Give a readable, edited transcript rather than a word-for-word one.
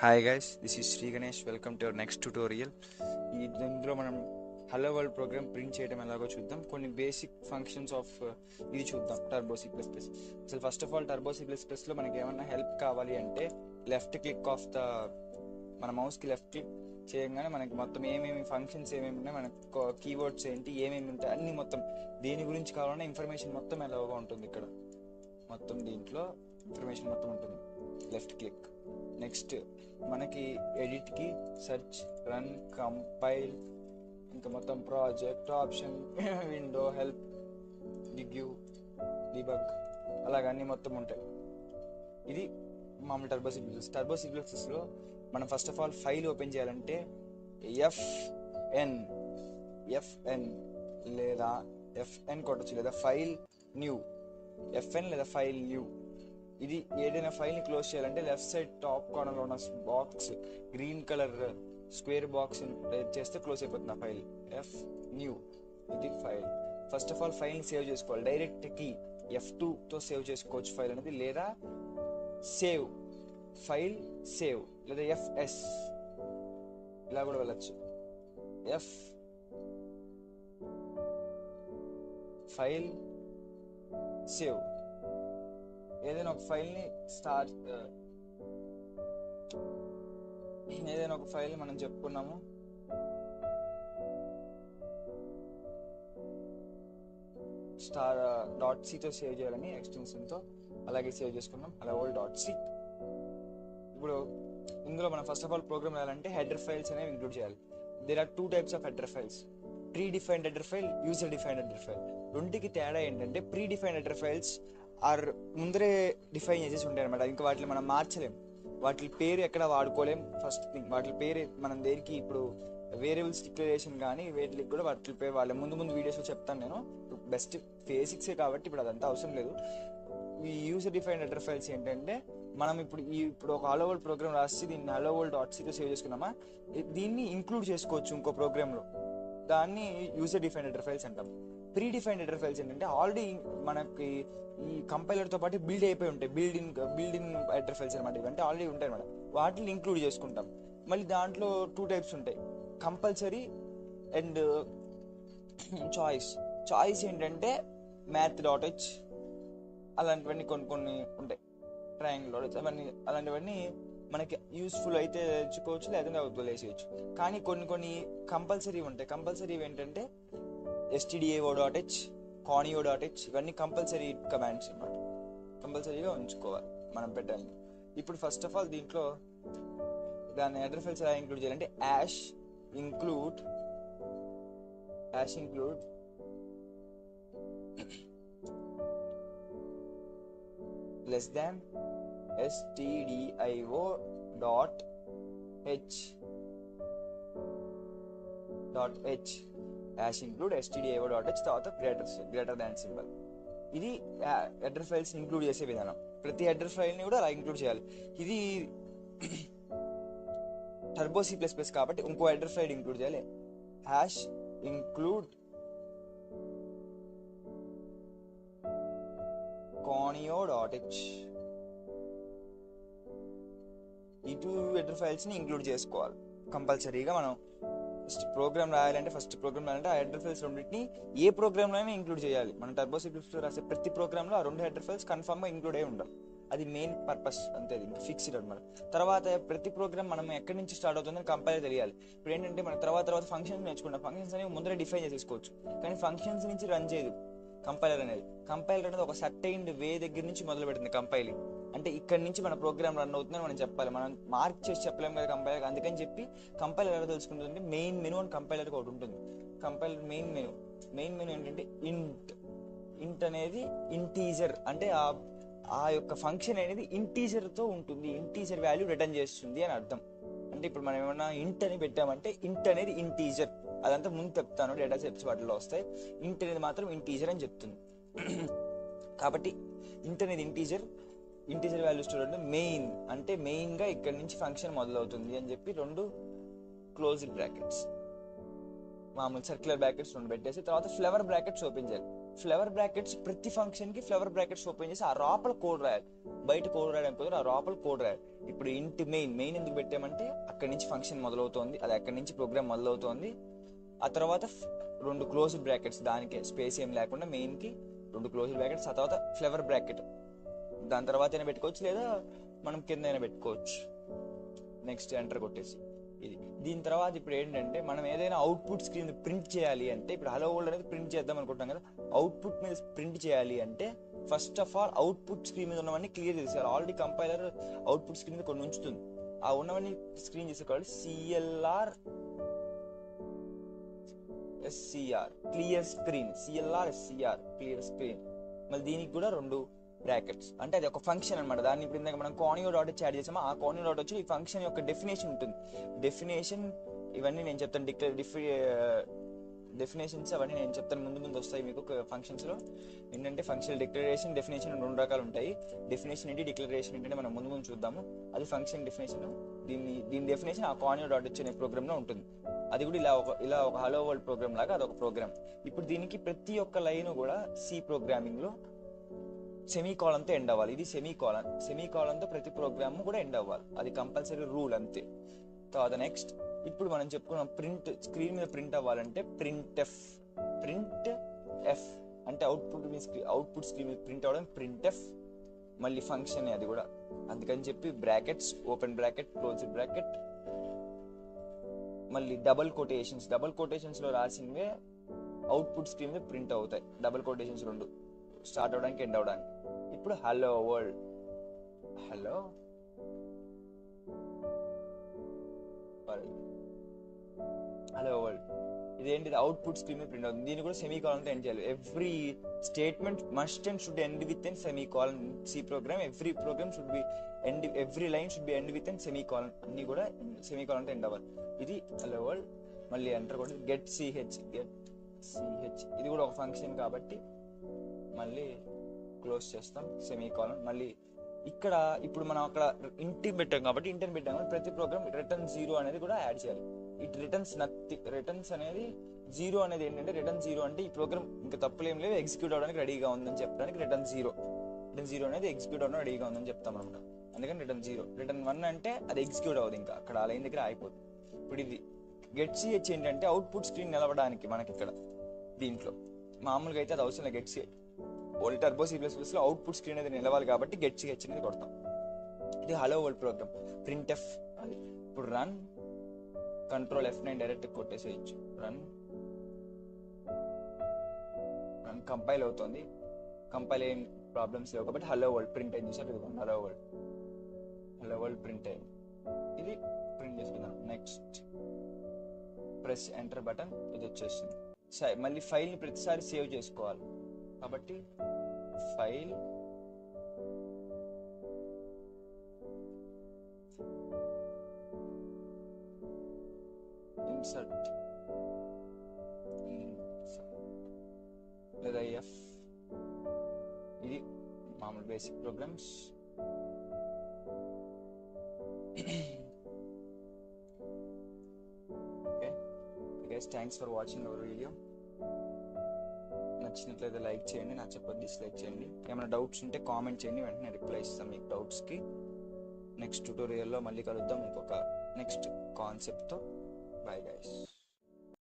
Hi guys, this is Sri Ganesh Welcome to our next tutorial. ఇందులో మనం hello world program print చేయడం ఎలాగో చూద్దాం. కొన్ని బేసిక్ ఫంక్షన్స్ ఆఫ్ ఇది చూద్దాం. Turbo C plus plus. అసలు first of all turbo C plus ప్లస్లో మనకి ఏమన్నా హెల్ప్ కావాలి అంటే లెఫ్ట్ క్లిక్ ఆఫ్ ద మన మౌస్కి లెఫ్ట్ క్లిక్ చేయగానే మనకి మొత్తం ఏమేమి ఫంక్షన్స్ ఏమేమి ఉన్నాయి, మనకు కీవర్డ్స్ ఏంటి, ఏమేమి ఉంటాయి అన్నీ మొత్తం దేని గురించి కావాలన్నా ఇన్ఫర్మేషన్ మొత్తం ఎలాగో ఉంటుంది. ఇక్కడ మొత్తం దీంట్లో ఇన్ఫర్మేషన్ మొత్తం ఉంటుంది. Left click. నెక్స్ట్ మనకి ఎడిట్కి సెర్చ్, రన్, కంపైల్, ఇంకా మొత్తం ప్రాజెక్ట్, ఆప్షన్, విండో, హెల్ప్, డిగ్యూ, డిబగ్ అలాగన్నీ మొత్తం ఉంటాయి. ఇది మామూలు turbo C plus. Turbo C ప్లస్లో మనం first of all file open చేయాలంటే ఎఫ్ఎన్ లేదా ఎఫ్ఎన్ కొట్టచ్చు, లేదా ఫైల్ న్యూ, ఎఫ్ఎన్ లేదా ఫైల్ న్యూ. ఇది ఏదైనా ఫైల్ని క్లోజ్ చేయాలంటే లెఫ్ట్ సైడ్ టాప్ కార్నర్లో ఉన్న box, green colour square box చేస్తే క్లోజ్ అయిపోతుంది ఆ ఫైల్. ఎఫ్ న్యూ ఇది ఫైల్. ఫస్ట్ ఆఫ్ ఆల్ ఫైల్ని సేవ్ చేసుకోవాలి. డైరెక్ట్ కీ F2తో సేవ్ చేసుకోవచ్చు ఫైల్ అనేది, లేదా సేవ్ ఫైల్ సేవ్ లేదా FS ఇలా కూడా వెళ్ళచ్చు. F file save. ఏదైనా ఒక ఫైల్ని ఏదైనా ఒక ఫైల్ మనం చెప్పుకున్నాము, .cతో సేవ్ చేయాలని ఎక్స్టెన్షన్తో, అలాగే సేవ్ చేసుకున్నాం helloworld.c. ఇప్పుడు ఇందులో మనం ఫస్ట్ ఆఫ్ ఆల్ ప్రోగ్రామ్ రాయాలంటే హెడర్ ఫైల్స్ అనేవి ఇంక్లూడ్ చేయాలి. There are 2 types of header files, predefined header file, user defined header file. రెండుకి తేడా ఏంటంటే predefined header files are ముందరే డిఫైన్ చేసేసి ఉంటాయి అనమాట. ఇంకా వాటిని మనం మార్చలేం, వాటి పేరు ఎక్కడ వాడుకోలేం. ఫస్ట్ థింగ్, వాటి పేరు మనం దేనికి ఇప్పుడు వేరియబుల్స్ డిక్లరేషన్ కానీ వేటికి కూడా వాటి పేరు వాళ్ళ ముందు వీడియోస్లో చెప్తాను నేను. బెస్ట్ బేసిక్సే కాబట్టి ఇప్పుడు అదంతా అవసరం లేదు. ఈ యూజర్ డిఫైన్డ్ హెడర్ ఫైల్స్ ఏంటంటే మనం ఇప్పుడు ఒక హలో వరల్డ్ ప్రోగ్రామ్ రాసి దీన్ని helloworld.cతో సేవ్ చేసుకున్నామా, దీన్ని ఇంక్లూడ్ చేసుకోవచ్చు ఇంకో ప్రోగ్రామ్లో, దాన్ని యూజర్ డిఫైన్డ్ హెడర్ ఫైల్స్ అంటాం. ప్రీ డిఫైన్డ్ హెడర్ ఫైల్స్ ఏంటంటే ఆల్రెడీ మనకి ఈ కంపైలర్తో పాటు బిల్డ్ అయిపోయి ఉంటాయి, బిల్డ్ ఇన్ హెడర్ ఫైల్స్ అనమాట. ఇవంటే ఆల్రెడీ ఉంటాయి అనమాట, వాటిని ఇంక్లూడ్ చేసుకుంటాం. మళ్ళీ దాంట్లో 2 types ఉంటాయి, కంపల్సరీ అండ్ చాయిస్ ఏంటంటే math.h అలాంటివన్నీ కొన్ని ఉంటాయి, triangle.h అవన్నీ అలాంటివన్నీ మనకి యూస్ఫుల్ అయితే తెచ్చుకోవచ్చు, లేదంటే వదిలేసేయచ్చు. కానీ కొన్ని కంపల్సరీ ఉంటాయి. కంపల్సరీ ఏంటంటే stdio.h, conio.h ఇవన్నీ కంపల్సరీ కమాండ్స్ అన్నమాట, కంపల్సరీగా ఉంచుకోవాలి మనం పెట్టాలి. ఇప్పుడు ఫస్ట్ ఆఫ్ ఆల్ దీంట్లో దాని హెడర్ ఫైల్స్ ఎలా ఇంక్లూడ్ చేయాలంటే include less than stdio.h include stdio.h తర్వాత గ్రేటర్ దాన్ సింబల్. ఇది హెడర్ ఫైల్స్ ఇంక్లూడ్ చేసే విధానం. ప్రతి హెడర్ ఫైల్ని కూడా అలా ఇంక్లూడ్ చేయాలి. ఇది టర్బో సి ప్లస్ ప్లస్ కాబట్టి ఇంకో హెడర్ ఫైల్ ఇంక్లూడ్ చేయాలి, include conio.h. ఈ 2 హెడర్ ఫైల్స్ని ఇంక్లూడ్ చేసుకోవాలి కంపల్సరీగా. మనం ప్రోగ్రామ్ రాయాలంటే ఆ హెడర్ ఫైల్స్ రెండింటిని ఏ ప్రోగ్రామ్లో అయినా ఇంక్లూడ్ చేయాలి. మనం టర్బో సి ప్లస్ ప్లస్ రాసే ప్రతి ప్రోగ్రామ్లో ఆ 2 హెడర్ ఫైల్స్ కన్ఫర్మ్గా ఇంక్లూడ్ అయి ఉండాలి. అది మెయిన్ పర్పస్ అంతే, అది ఫిక్స్డ్ అనమాట. తర్వాత ప్రతి ప్రోగ్రామ్ మనం ఎక్కడి నుంచి స్టార్ట్ అవుతుందని కంపైలర్ తెలియాలి. ఇప్పుడు ఏంటంటే మనం తర్వాత ఫంక్షన్స్ నేర్చుకుంటాం, ఫంక్షన్స్ అనేవి ముందరే డిఫైన్ చేసేసుకోవచ్చు, కానీ ఫంక్షన్స్ నుంచి రన్ చేయదు కంపైలర్ అనేది ఒక సర్టైన్ వే దగ్గర నుంచి మొదలు పెడుతుంది కంపైలింగ్. అంటే ఇక్కడ నుంచి మన ప్రోగ్రామ్ రన్ అవుతుందని మనం చెప్పాలి, మనం మార్క్ చేసి చెప్పలేము కదా కంపైలర్. అందుకని చెప్పి కంపైలర్ ఎలా తెలుసుకుంటుంది, మెయిన్ మెనూ అని కంపైలర్కి ఒకటి ఉంటుంది. కంపైలర్ మెయిన్ మెనూ ఏంటంటే ఇంట్ అనేది ఇంటీజర్, అంటే ఆ యొక్క ఫంక్షన్ అనేది ఇంటీజర్తో ఉంటుంది, ఇంటీజర్ వాల్యూ రిటర్న్ చేస్తుంది అని అర్థం. అంటే ఇప్పుడు మనం ఏమన్నా ఇంట్ అని పెట్టామంటే ఇంట్ అనేది ఇంటీజర్, అదంతా ముందు చెప్తాను, డేటా టైప్స్ వాటిలో వస్తాయి. ఇంట్ అనేది మాత్రం ఇంటీజర్ అని చెప్తుంది. కాబట్టి ఇంట్ అనేది ఇంటీజర్ వాల్యూ స్టోర్ అంటే మెయిన్, అంటే మెయిన్గా ఇక్కడ నుంచి ఫంక్షన్ మొదలవుతుంది అని చెప్పి 2 క్లోజ్డ్ బ్రాకెట్స్, మామూలు సర్క్యులర్ బ్రాకెట్స్ 2 పెట్టేసి తర్వాత ఫ్లవర్ బ్రాకెట్స్ ఓపెన్ చేయాలి. ఫ్లవర్ బ్రాకెట్స్ ప్రతి ఫంక్షన్కి ఫ్లవర్ బ్రాకెట్స్ ఓపెన్ చేసి ఆ లోపల కోడ్ రాయాలి. బయట కోడ్ రాయడానికి కుదరదు, ఆ లోపల కోడ్ రాయాలి. ఇప్పుడు ఇంటి మెయిన్ ఎందుకు పెట్టామంటే అక్కడి నుంచి ఫంక్షన్ మొదలవుతోంది, అది అక్కడి నుంచి ప్రోగ్రామ్ మొదలవుతోంది. ఆ తర్వాత 2 క్లోజ్డ్ బ్రాకెట్స్, దానికే స్పేస్ ఏం లేకుండా మెయిన్కి 2 క్లోజ్డ్ బ్రాకెట్స్, ఆ తర్వాత ఫ్లవర్ బ్రాకెట్. దాని తర్వాత అయినా పెట్టుకోవచ్చు, లేదా మనం కింద అయినా పెట్టుకోవచ్చు. నెక్స్ట్ ఎంటర్ కొట్టేసి ఇది. దీని తర్వాత ఇప్పుడు ఏంటంటే మనం ఏదైనా అవుట్పుట్ స్క్రీన్ ప్రింట్ చేయాలి అంటే, ఇప్పుడు హలో వరల్డ్ అనేది ప్రింట్ చేద్దాం అనుకుంటాం కదా, అవుట్పుట్ మీద ప్రింట్ చేయాలి అంటే first of all output screen మీద ఉన్నవన్నీ క్లియర్ చేసేయాలి. ఆల్రెడీ కంపైలర్ అవుట్పుట్ స్క్రీన్ మీద కొన్ని ఉంచుతుంది, ఆ ఉన్నవన్నీ స్క్రీన్ చేసేవాళ్ళు CLR SCR clear screen, CLR SCR clear screen. మళ్ళీ దీనికి కూడా 2 బ్రాకెట్స్, అంటే అది ఒక ఫంక్షన్ అనమాట. దాన్ని ఇప్పుడు ఇందాక మనం కానియో డాట్ చాట్ చేసామో ఆ కానియో డాట్ వచ్చి ఈ ఫంక్షన్ యొక్క డెఫినేషన్ ఉంటుంది. డెఫినేషన్ ఇవన్నీ నేను చెప్తాను, డెఫినేషన్స్ అవన్నీ నేను చెప్తాను, ముందు వస్తాయి మీకు ఫంక్షన్స్లో. ఏంటంటే ఫంక్షన్ డిక్లరేషన్, డెఫినేషన్ 2 రకాలు ఉంటాయి. డెఫినేషన్ ఏంటి, డిక్లరేషన్ ఏంటంటే మనం ముందు చూద్దాము. అది ఫంక్షన్ డెఫినేషన్. దీని డెఫినేషన్ ఆ కానియో డాట్ వచ్చి అనే ప్రోగ్రామ్లో ఉంటుంది. అది కూడా ఇలా ఒక హలో వరల్డ్ ప్రోగ్రామ్ లాగా అదొక ప్రోగ్రామ్. ఇప్పుడు దీనికి ప్రతి ఒక్క లైన్ కూడా సి ప్రోగ్రామింగ్లో సెమీకాలన్తో ఎండ్ అవ్వాలి. ఇది సెమీకాలన్తో ప్రతి ప్రోగ్రామ్ కూడా ఎండ్ అవ్వాలి, అది కంపల్సరీ రూల్ అంతే. తర్వాత నెక్స్ట్ ఇప్పుడు మనం చెప్పుకున్నాం ప్రింట్, స్క్రీన్ మీద ప్రింట్ అవ్వాలంటే ప్రింట్ ఎఫ్ అంటే అవుట్పుట్ స్క్రీన్ మీద ప్రింట్ అవ్వడం ప్రింట్ ఎఫ్. మళ్ళీ ఫంక్షన్ అది కూడా, అందుకని చెప్పి brackets, open bracket, close bracket, మళ్ళీ డబుల్ కొటేషన్స్లో రాసినవే అవుట్పుట్ స్క్రీన్ మీద ప్రింట్ అవుతాయి. డబుల్ కొటేషన్స్ 2 స్టార్ట్ అవడానికి ఎండ్ అవడానికి. ఇప్పుడు హలో వరల్డ్, హలో వరల్డ్ ఇదేంటిది అవుట్పుట్ స్క్రీన్ మీద ప్రింట్ అవుతుంది. దీన్ని కూడా సెమీకాలన్తో ఎండ్ చేయాలి. Every statement must and should end with an semicolon. C program every line should be end with an semicolon. అన్ని కూడా సెమీకాలన్తో ఎండ్ అవ్వాలి. ఇది హలో వరల్డ్. మళ్ళీ ఎంటర్ కూడా గెట్ సిహెచ్, ఇది కూడా ఒక ఫంక్షన్ కాబట్టి మళ్ళీ క్లోజ్ చేస్తాం, సెమీకాలన్. మళ్ళీ ఇక్కడ ఇప్పుడు మనం అక్కడ ఇంటిని పెట్టాం కాబట్టి ప్రతి ప్రోగ్రామ్ రిటర్న్ 0 అనేది కూడా యాడ్ చేయాలి. ఇట్ రిటర్న్స్ అనేది 0 అనేది ఏంటంటే, రిటర్న్ 0 అంటే ఈ ప్రోగ్రామ్ ఇంకా తప్పులేం లేవు, ఎగ్జిక్యూట్ అవడానికి రెడీగా ఉందని చెప్పడానికి రిటర్న్ 0 అనేది ఎగ్జిక్యూట్ అవడానికి రెడీగా ఉందని చెప్తాం అనమాట. అందుకని రిటర్న్ 0. రిటర్న్ 1 అంటే అది ఎగ్జిక్యూట్ అవ్వదు, ఇంకా అక్కడ ఆ లైన్ దగ్గర అయిపోతుంది. ఇప్పుడు ఇది గెట్ సిహెచ్ ఏంటంటే అవుట్పుట్ స్క్రీన్ నిలవడానికి మనకి ఇక్కడ దీంట్లో మామూలుగా అయితే అది అవసరం లేదు. గెట్ సిహెచ్ ఓన్లీ టర్బో C++లో అవుట్పుట్ స్క్రీన్ అనేది నిలవాలి కాబట్టి గెట్ సిహెచ్ అనేది కొడతాం. ఇది hello world program. Print F అది. ఇప్పుడు రన్, కంట్రోల్ F9 డైరెక్ట్ కొట్టేసేయచ్చు. రన్ కంపైల్ అవుతుంది. కంపైల్ ఏం ప్రాబ్లమ్స్ లేవు కాబట్టి హలో వరల్డ్ ప్రింట్ అయింది. సార్ ఇది హలో వరల్డ్ ప్రింట్ అయింది. ఇది ప్రింట్ చేసుకుందాం. నెక్స్ట్ ప్రెస్ ఎంటర్ బటన్, ఇది వచ్చేస్తుంది. మళ్ళీ ఫైల్ని ప్రతిసారి సేవ్ చేసుకోవాలి కాబట్టి ఫైల్, ఇన్సర్ట్ లేదా ఎఫ్, ఇది మామూలు basic programs. Okay guys, thanks for watching our video. నచ్చినట్లయితే లైక్ చేయండి, నచ్చకపోతే డిస్లైక్ చేయండి. ఏమైనా డౌట్స్ ఉంటే కామెంట్ చేయండి, వెంటనే రిప్లై ఇస్తాం మీకు డౌట్స్కి. నెక్స్ట్ ట్యూటోరియల్లో మళ్ళీ కలుద్దాం ఇంకొక నెక్స్ట్ కాన్సెప్ట్తో. Bye guys.